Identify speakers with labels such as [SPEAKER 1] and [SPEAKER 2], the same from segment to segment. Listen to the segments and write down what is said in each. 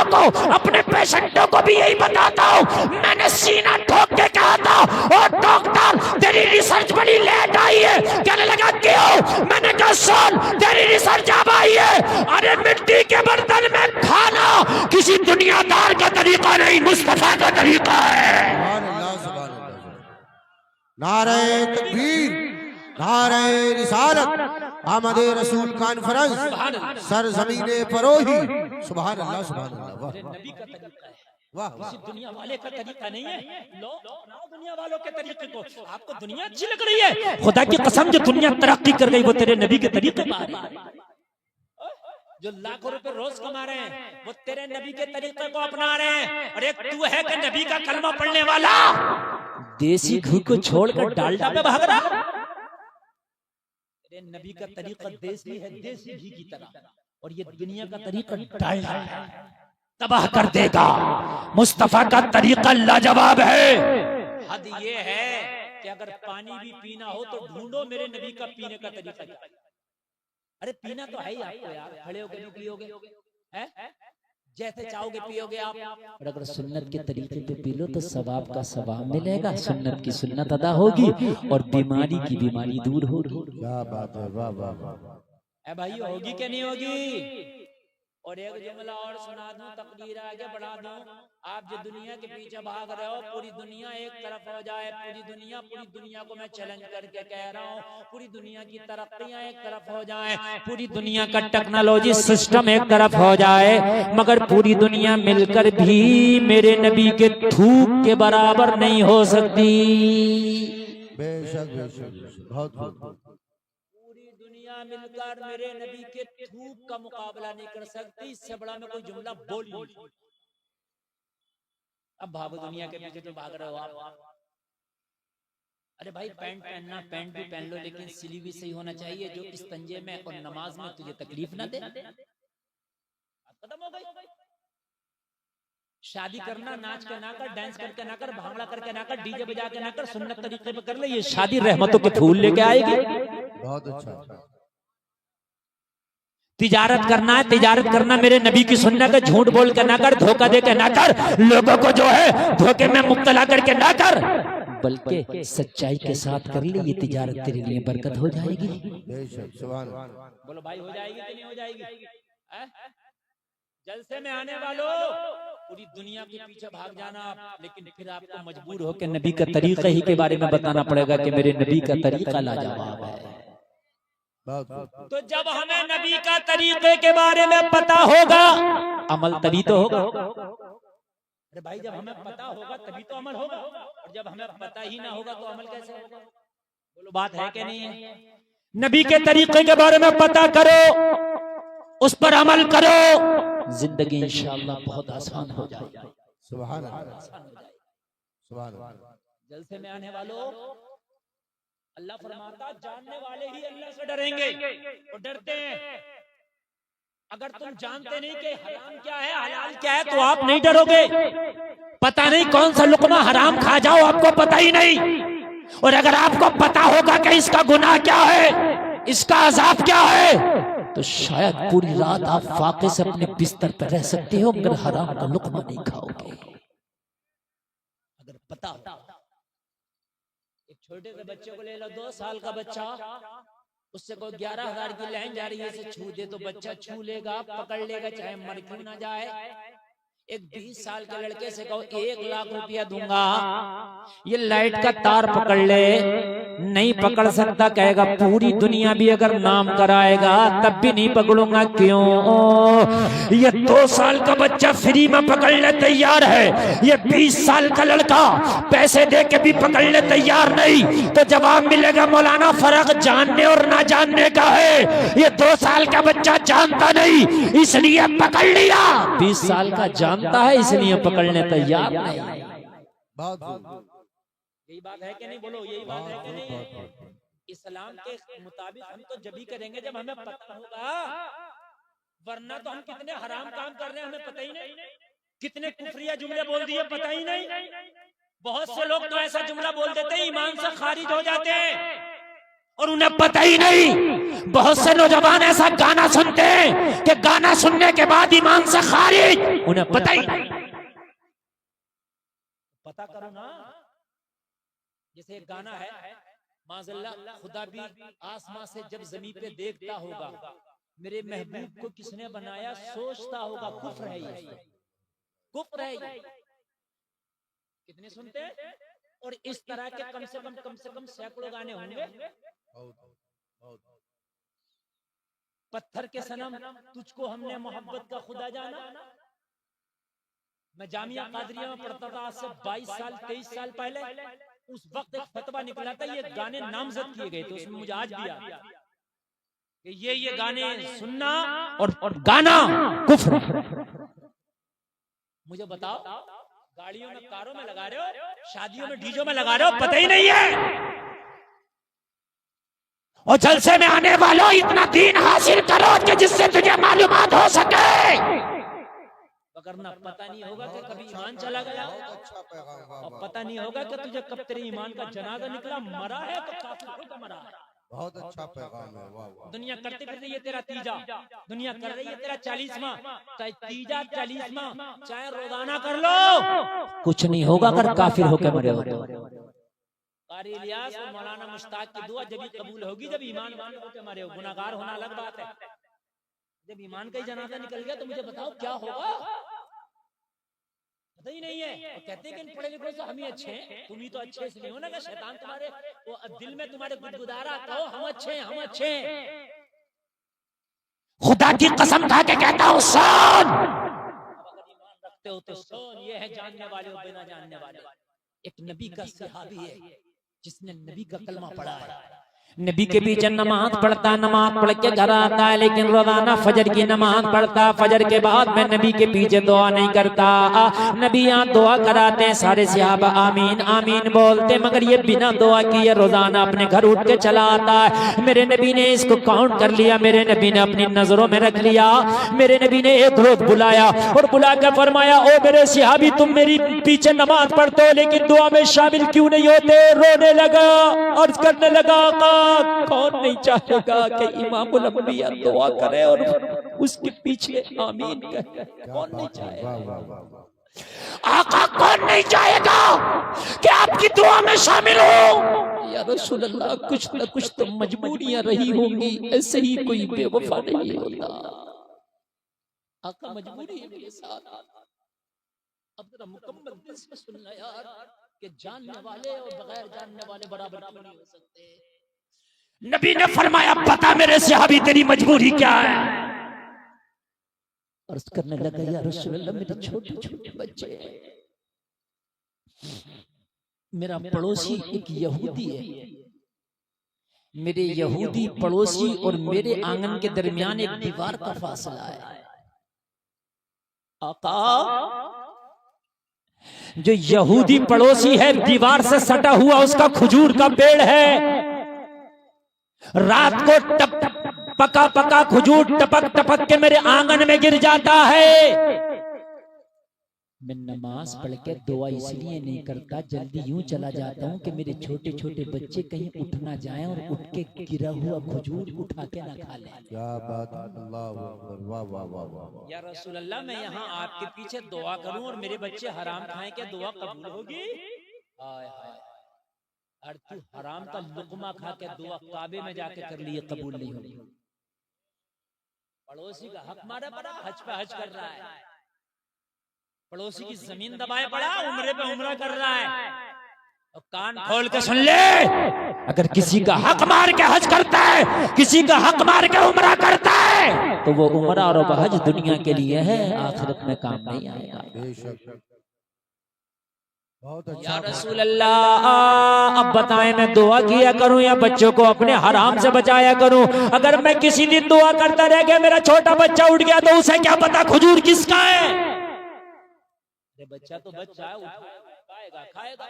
[SPEAKER 1] को, अपने पेशेंटों को भी यही बताता हूँ। मैंने सीना ठोक के कहा था, और डॉक्टर तेरी रिसर्च बड़ी लेट आई है। कहने लगा क्यों? मैंने कहा सुन, तेरी रिसर्च अब आई है। अरे मिट्टी के बर्तन में खाना किसी दुनियादार का तरीका नहीं, मुस्तफा का तरीका है।
[SPEAKER 2] नारे तकबीर, नारे रिसालत, आमदे रसूल कॉन्फ्रेंस, सर जमीने परोही। सुभान अल्लाह, सुभान अल्लाह।
[SPEAKER 1] नबी का तरीका है,
[SPEAKER 2] वाह
[SPEAKER 1] किसी दुनिया वाले का तरीका नहीं है। लो अपनाओ दुनिया वालों के तरीके को। आपको दुनिया अच्छी लग रही है, खुदा की कसम जो दुनिया तरक्की कर गई वो तेरे नबी के तरीके पर आ रही है। जो लाखों रुपए रोज कमा रहे हैं वो तेरे नबी के तरीके को अपना रहे हैं। और एक तू है कि नबी का कलमा पढ़ने वाला देसी घी को छोड़कर डालडा पे भाग रहा। तेरे नबी का तरीका देसी है, देसी घी की तरह, और ये दुनिया का तरीका डालडा है, तबाह कर देगा। मुस्तफा का तरीका लाजवाब है। हद ये है कि अगर पानी भी पीना हो तो ढूंढो मेरे नबी का पीने का तरीका क्या है। अरे पीना तो है ही आपको यार, खड़े होकर नहीं पियोगे, हैं? जैसे चाहोगे पियोगे आप। और अगर सुन्नत के तरीके पे पी लो तो सवाब का सवाब मिलेगा, सुन्नत की सुन्नत अदा होगी और बीमारी की बीमारी दूर होगी।
[SPEAKER 2] क्या बात है, वाह वाह वाह।
[SPEAKER 1] भाई होगी कि नहीं होगी? और एक जुमला और सुना दूं, तकदीर आगे बढ़ा दूं। आप जो दुनिया के पीछे भाग रहे हो, पूरी दुनिया एक तरफ हो जाए, पूरी दुनिया को मैं चैलेंज करके कह रहा हूँ, पूरी दुनिया की तरक्कियां एक तरफ हो जाए, पूरी दुनिया का टेक्नोलॉजी सिस्टम एक तरफ हो जाए, मगर पूरी दुनिया मिलकर भी मेरे नबी के थूक के बराबर नहीं हो सकती।
[SPEAKER 2] बेशक बेशक, बहुत
[SPEAKER 1] मिलकर मेरे नबी के थूक का मुकाबला नहीं कर सकती। इससे बड़ा मैं कोई जुमला बोल नहीं। अब भागो दुनिया के पीछे तो भाग रहे हो आप। अरे भाई पैंट पहनना, पैंट भी पहन लो, लेकिन सिली भी सही होना चाहिए, जो इस तंजे में और नमाज में तुझे तकलीफ ना दे। खत्म हो गई। शादी करना नाच के ना कर, डांस करके ना कर, भांगड़ा करके ना कर, डीजे बजा के ना कर, सुन्नत तरीके पे कर ले। ये शादी रहमतों के फूल लेके आएगी।
[SPEAKER 2] बहुत अच्छा।
[SPEAKER 1] तिजारत करना है, तिजारत करना मेरे नबी की सुन्नत है। झूठ बोल के ना कर, धोखा दे के ना कर, लोगों को जो है धोखे में मुब्तला करके ना कर, बल्कि सच्चाई के साथ कर ले। ये तिजारत तेरे लिए बरकत हो जाएगी।
[SPEAKER 2] बोलो
[SPEAKER 1] भाई हो जाएगी कि नहीं हो जाएगी? जलसे में आने वालों, पूरी दुनिया के पीछे भाग जाना, लेकिन फिर आपको मजबूर होकर नबी का तरीका ही के बारे में बताना पड़ेगा कि मेरे नबी का तरीका लाजवाब है। तो जब हमें नबी का तरीके के बारे में पता होगा, अमल तभी तो होगा। अरे भाई जब हमें पता होगा तभी तो अमल होगा, और जब हमें पता ही ना होगा तो अमल कैसे होगा? बोलो बात है कि नहीं है? नबी के तरीके के बारे में पता करो, उस पर अमल करो, जिंदगी इंशाअल्लाह बहुत आसान हो जाएगी।
[SPEAKER 2] सुभान अल्लाह, सुभान अल्लाह।
[SPEAKER 1] जलसे में आने वालों, अल्लाह फरमाता जानने वाले ही अल्लाह से डरेंगे और डरते हैं। अगर तुम जानते नहीं कि हराम क्या है, हलाल क्या है, तो आप नहीं डरोगे। पता नहीं कौन सा लुकमा हराम खा जाओ, आपको पता ही नहीं। और अगर आपको पता होगा कि इसका गुनाह क्या है, इसका अजाब क्या है, तो शायद पूरी रात आप फाके से अपने बिस्तर पर रह सकते हो, मगर हराम का लुकमा नहीं खाओगे। अगर पता हो, एक छोटे से बच्चे को ले लो, 2 साल का बच्चा, उससे कोई 11,000 की लाइन जा रही है, इसे छू दे तो बच्चा छू लेगा, पकड़ लेगा, चाहे मर क्यों ना जाए। एक 20 साल के लड़के से कहो 1 लाख रुपया दूंगा, ये लाइट का तार पकड़ ले, नहीं पकड़ सकता, कहेगा पूरी दुनिया भी अगर नाम कराएगा तब भी नहीं पकड़ूंगा। क्यों? ये 2 साल का बच्चा फ्री में पकड़ने तैयार है, ये 20 साल का लड़का पैसे दे के भी पकड़ने तैयार नहीं। तो जवाब मिलेगा मौलाना फर्क जानने और ना जानने का है। ये 2 साल का बच्चा जानता नहीं इसलिए पकड़ लिया, 20 साल का जानता है इसलिए पकड़ने तैयार नहीं। यही बात है कि नहीं? बोलो यही बात है कि नहीं? इस्लाम के मुताबिक हम तो जब ही करेंगे जब हमें पता होगा, वरना तो हम कितने हराम काम कर रहे हैं हमें पता ही नहीं, कितने कुफरिया जुमले बोल दिए पता ही नहीं। बहुत से लोग तो ऐसा जुमला बोल देते हैं ईमान से खारिज हो जाते हैं। और उन्हें पता ही नहीं। बहुत से नौजवान ऐसा गाना सुनते हैं कि गाना सुनने के बाद ईमान से खारिज, उन्हें पता ही नहीं। पता करो ना। जैसे एक गाना है, माज़अल्लाह खुदा भी आसमां से जब जमीन पे देखता होगा, मेरे महबूब को किसने बनाया सोचता होगा। कुफ्र है ये, कुफ्र है ये। कितने सुनते हैं? और इस तरह के कम से कम सैकड़ों गाने होंगे। पत्थर के सनम तुझको हमने मोहब्बत का खुदा जाना। मैं जामिया कादरिया में पढ़ता था आज से 22 साल 23 साल पहले। उस वक्त एक फतवा निकला था, ये गाने नामजद किए गए थे। उसमें मुझे आज भी याद है कि ये गाने सुनना और गाना कुफ्र। मुझे बताओ, गाड़ियों में कारों में लगा रहे हो, शादियों में डीजों में लगा रहे हो, पता ही नहीं है। और जलसे में आने वालों इतना दीन हासिल करो कि जिससे तुझे मालूमात हो सके, वरना पता नहीं होगा कि कभी ईमान चला गया, और पता नहीं होगा कि तुझे कब तेरे ईमान का जनाजा निकला। मरा है तो काफिर होकर मरा है।
[SPEAKER 2] बहुत अच्छा पैगाम है। वाह वाह।
[SPEAKER 1] दुनिया करते फिरते ये तेरा तीजा, दुनिया कर रही है तेरा 40वां, चाहे तीजा 40वां, चाहे रोजाना कर लो, कुछ नहीं होगा अगर काफिर होकर मरे हो तो। कारी इलियास और मौलाना मुश्ताक की दुआ जब कबूल होगी जब ईमान वाले होकर मरे हो। गुनाहगार होना अलग बात है, जब ईमान का ही जनाजा निकल गया तो मुझे बताओ क्या होगा, पता ही नहीं है। और कहते हैं कि इन पढ़े लिखे से हम ही अच्छे हैं। तुम ही तो अच्छे इसलिए हो ना कि शैतान तुम्हारे वो दिल में तुम्हारे गुदगुदारा कहो हम अच्छे हैं, हम अच्छे हैं। खुदा की कसम खा के कहता हूं सुन, अगर ईमान रखते हो तो सुन, ये है जानने वाले और बिना जानने वाले। एक नबी का सहाबी है जिसने नबी का कलमा पढ़ा है, नबी के पीछे नमाज पढ़ता, नमाज पढ़ के घर आता है, लेकिन रोजाना फजर की नमाज पढ़ता। फजर के बाद मैं नबी के पीछे दुआ नहीं करता। नबी यहाँ दुआ कराते हैं, सारे सहाबा आमीन आमीन बोलते, मगर ये बिना दुआ किए रोजाना अपने घर उठ के चला आता है। मेरे नबी ने इसको काउंट कर लिया, मेरे नबी ने अपनी नजरों में रख लिया। मेरे नबी ने एक रोज बुलाया और बुला कर फरमाया, ओ मेरे सहाबी तुम मेरी पीछे नमाज पढ़ते हो लेकिन दुआ में शामिल क्यों नहीं होते? रोने लगा, अर्ज करने लगा, कौन नहीं चाहेगा कि इमामुल अंबिया दुआ करे और उसके पीछे आमीन कहे? कौन नहीं चाहेगा? आका कौन नहीं चाहेगा कि आपकी दुआ में शामिल हो? या रसूल अल्लाह, कुछ न कुछ तो मजबूरियां रही होंगी, ऐसे ही कोई बेवफा नहीं होता। आका मजबूरी है मेरे साथ। अब जरा मुकम्मल दिल से सुनना यार कि जानने वाले और बगैर जानने वाले बराबर नहीं हो सकते। नबी ने फरमाया, बता मेरे सहाबी तेरी मजबूरी क्या है? अर्ज करने लगा, या रसूल अल्लाह मेरे छोटे छोटे बच्चे हैं, मेरा पड़ोसी एक यहूदी है, मेरे यहूदी पड़ोसी और मेरे आंगन के दरमियान एक दीवार का फासला है। आका, जो यहूदी पड़ोसी है दीवार से सटा हुआ उसका खजूर का पेड़ है, रात को पका पका खजूर टपक टपक के मेरे आंगन में गिर जाता है। मैं नमाज पढ़ के दुआ इसलिए नहीं करता, जल्दी यूं चला जाता हूं कि मेरे छोटे छोटे बच्चे कहीं उठ ना जाएं और उठ के गिरा हुआ खजूर उठा के ना खा लें।
[SPEAKER 2] क्या बात है, अल्लाह अकबर, वाह वाह वाह वाह।
[SPEAKER 1] या रसूल अल्लाह, मैं यहाँ आपके पीछे दुआ करूं और मेरे बच्चे हराम खाएं, क्या दुआ कबूल होगी? हाय हाय, और तू हराम का लुकमा खा के दुआ काबे में जाके कर लिए, कबूल नहीं होगी। पड़ोसी का हक मारे पड़ा, हज पे हज कर रहा है, पड़ोसी की जमीन दबाए पड़ा, उम्रे पे उम्रा कर रहा है। और कान खोल के सुन ले, अगर किसी का हक मार के हज करता है, किसी का हक मार के उम्रा करता है, तो वो उम्रा और हज दुनिया के लिए है, आखिरत में काम नहीं आएगा।
[SPEAKER 2] बेशक, बहुत अच्छा।
[SPEAKER 1] या रसूल अल्लाह, अब बताएं मैं दुआ किया करूं या बच्चों को अपने हराम से बचाया करूं? अगर मैं किसी दिन दुआ करता रह गया, मेरा छोटा बच्चा उठ गया, तो उसे क्या पता खजूर किसका है? अरे बच्चा तो बच्चा है, खाएगा खाएगा।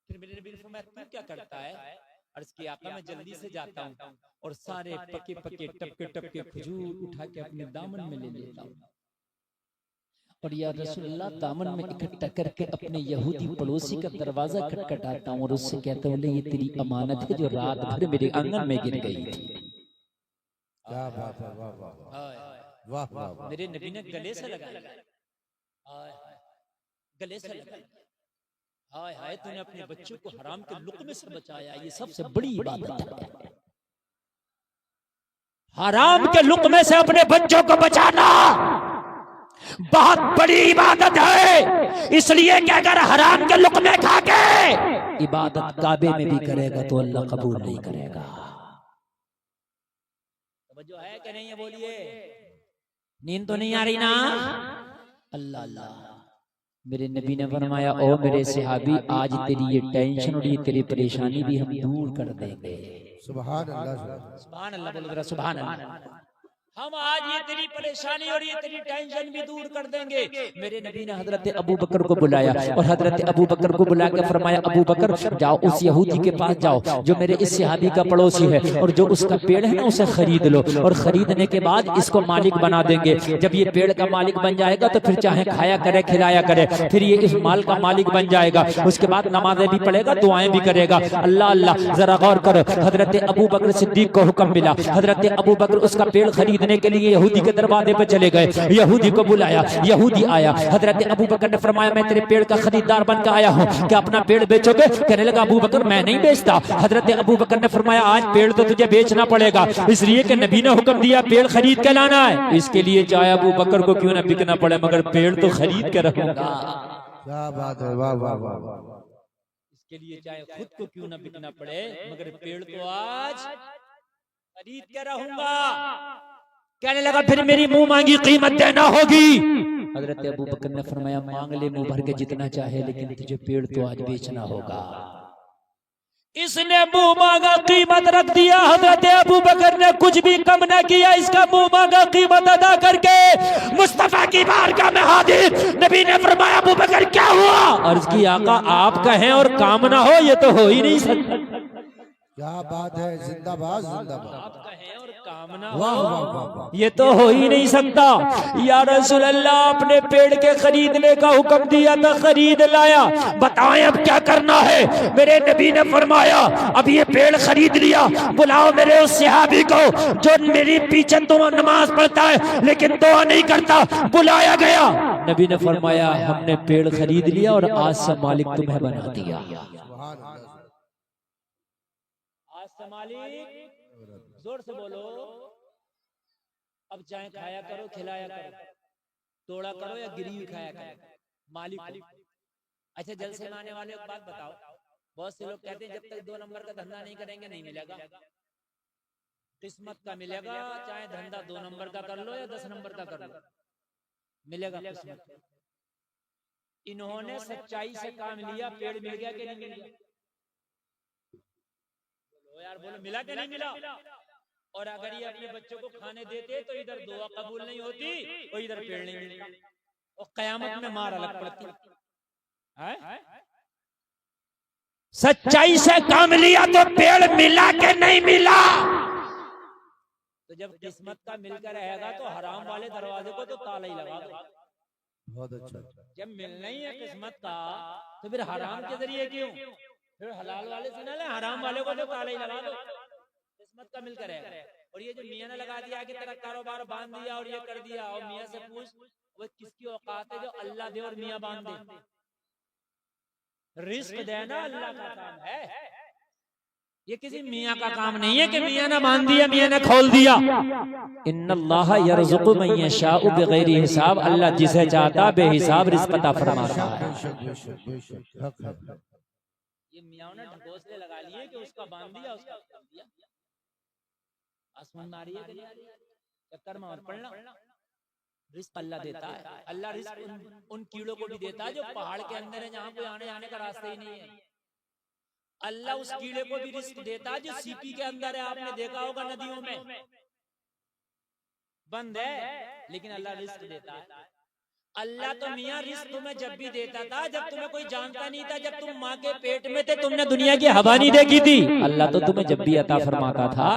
[SPEAKER 1] फिर मेरे नबी ने फरमाया, तू क्या करता है? अर्ज किया, आका मैं जल्दी से जाता हूँ और सारे पके पके टपके टपके खजूर उठा के अपने दामन में ले लेता हूँ। और या रसूलुल्लाह दामन में इकट्ठा करके अपने यहूदी पड़ोसी का दरवाजा खटखटाता हूँ और उससे कहता हूँ ये तेरी अमानत है जो रात भर मेरे आंगन में गिर गई थी।
[SPEAKER 2] क्या बात है, वाह वाह वाह वाह।
[SPEAKER 1] मेरे नबी ने गले से लगाया, गले से लगाया। हाय हाय तूने अपने बच्चों को हराम के लुक़मे से बचाया, ये सबसे बड़ी इबादत है। हराम के लुक़मे से अपने बच्चों को बचाना बहुत बड़ी इबादत है। इसलिए कि अगर हराम के लुक़मे खा के इबादत काबे में भी करेगा तो अल्लाह कबूल नहीं करेगा। जो है कि नहीं है बोलिए, नींद तो नहीं आ रही ना? अल्लाह अल्लाह। मेरे नबी ने फरमाया ओ मेरे सहाबी आज तेरी ये टेंशन और ये तेरी परेशानी भी हम दूर कर देंगे।
[SPEAKER 2] सुभान अल्लाह,
[SPEAKER 1] सुभान अल्लाह, बोल रहा सुभान अल्लाह। हम आज ये तेरी परेशानी और ये तेरी टेंशन भी दूर कर देंगे। मेरे नबी ने हजरत अबू बकर को बुलाया और हजरत अबू बकर को बुला के फरमाया अबू बकर जाओ उस यहूदी के पास जाओ जो मेरे इस सहाबी का पड़ोसी है और जो उसका पेड़ है ना उसे खरीद लो और खरीदने के बाद इसको मालिक बना देंगे। जब ये पेड़ का मालिक बन जाएगा तो फिर चाहे खाया करे खिलाया करे, फिर ये इस माल का मालिक बन जाएगा। उसके बाद नमाजें भी पढ़ेगा, दुआएं भी करेगा। अल्लाह अल्लाह, जरा गौर करो। हजरत अबू बकर सिद्दीक को हुक्म मिला, हजरत अबू बकर उसका पेड़ खरीदने के लिए यहूदी के दरवाजे पर चले गए। यहूदी को बुलाया, यहूदी आया। हजरत अबू बकर ने फरमाया मैं तेरे पेड़ का खरीदार बनकर आया हूँ, क्या अपना पेड़ बेचोगे? कहने लगा अबू बकर मैं नहीं बेचता। हजरत अबू बकर ने फरमाया आज पेड़ तो तुझे बेचना पड़ेगा, इसलिए कि नबी ने हुक्म दिया पेड़ खरीद के लाना है। इसके लिए चाहे अबू बकर को क्यों ना बिकना पड़े मगर पेड़ तो खरीद के रखूंगा।
[SPEAKER 2] क्या बात है, वाह वाह वाह।
[SPEAKER 1] इसके लिए चाहे खुद को क्यों ना बिकना पड़े मगर पेड़ तो आज खरीद के रहूंगा। कहने लगा फिर मेरी मुंह मांगी कीमत देना होगी। हजरत अबू बकर ने फरमाया मांग ले मुंह भर के जितना चाहे, लेकिन तुझे पेड़ तो आज बेचना होगा। इसने मुंह मांगा कीमत रख दिया। हजरत अबू बकर ने कुछ भी कम न किया, इसका मुंह मांगा कीमत अदा करके मुस्तफा की बारगाह में हाजिर। नबी ने फरमाया अबू बकर क्या हुआ? अर्ज की आका आप कहें और काम ना हो ये तो हो ही नहीं सकता।
[SPEAKER 2] क्या बात है, जिंदाबाद जिंदाबाद।
[SPEAKER 1] आप कहें और काम ना
[SPEAKER 2] वाह
[SPEAKER 1] हो
[SPEAKER 2] वाह वाह।
[SPEAKER 1] ये तो हो ही नहीं सकता। या रसूल अल्लाह अपने पेड़ के खरीदने का हुक्म दिया था, खरीद लाया। बताएं अब क्या करना है? मेरे नबी ने फरमाया अब ये पेड़ खरीद लिया, बुलाओ मेरे उस सहाबी को जो मेरे पीछे तो नमाज पढ़ता है लेकिन दुआ नहीं करता। बुलाया गया, नबी ने फरमाया हमने पेड़ खरीद लिया और आज से मालिक तुम्हें बना दिया। आज से मालिक, जोर से बोलो। अब चाहे खाया करो खिलाया करो, तोड़ा करो या गिरी हुई खाया करो, मालिक। अच्छा जलसे में आने वाले एक बात बताओ, बहुत से लोग कहते हैं जब तक 2 नंबर का धंधा नहीं करेंगे नहीं मिलेगा। किस्मत का मिलेगा, चाहे धंधा 2 नंबर का कर लो या 10 नंबर का कर लो, मिलेगा किस्मत। इन्होंने सच्चाई से काम लिया, पेड़ मिल गया कि नहीं मिल गया? बोलो यार, बोलो मिला कि नहीं मिला? और अगर ये अपने बच्चों को खाने देते तो इधर दुआ कबूल नहीं होती और इधर पेड़ नहीं मिलता और कयामत में मार अलग पड़ती है। सच्चाई से काम लिया तो पेड़ मिला के नहीं मिला? तो जब किस्मत का मिलकर रहेगा तो हराम वाले दरवाजे को तो ताला ही लगा दो।
[SPEAKER 2] बहुत अच्छा।
[SPEAKER 1] जब मिलना ही है किस्मत का तो फिर हराम के जरिए क्यों? फिर हलाल वाले से ना ले, हराम वाले को तो ताला ही लगा दो। किस्मत का मिलकर है। और ये जो मियाँ ने लगा दिया कि तेरा कारोबार बांध दिया और ये कर दिया, और मियाँ से पूछ वो किसकी औकात है जो अल्लाह दे और मियाँ बांध दे? रिस्क देना अल्लाह का काम है, ये किसी मियाँ का काम नहीं है कि मियाँ ने बांध दिया मियाँ ने खोल दिया। इन्नल्लाह यर्ज़ुक़ु मन यशाउ बिग़ैरि हिसाब, अल्लाह जिसे चाहता बेहिसाब रिज़्क़ अता फरमाता है। ये मियाँ ने ढकोसले लगा लिए कि उसका बांध दिया उसका खोल दिया। आसमान में आ रही है कि नहीं आ रही है? चक्कर में और पढ़ना। रिस्क अल्लाह देता है। अल्लाह रिस्क उन कीड़ों को भी देता है जो पहाड़ के अंदर है, जहाँ कोई आने जाने का रास्ता ही नहीं है। अल्लाह उस कीड़े को भी रिस्क देता है जो सीपी के अंदर है। आपने देखा होगा नदियों में बंद है, लेकिन अल्लाह रिस्क देता है। अल्लाह तो मियाँ रिस्क तुम्हें जब भी देता था जब तुम्हें कोई जानता नहीं था, जब तुम माँ के पेट में थे, तुमने दुनिया की हवा नहीं देखी थी। अल्लाह तो तुम्हें जब भी अता फरमाता था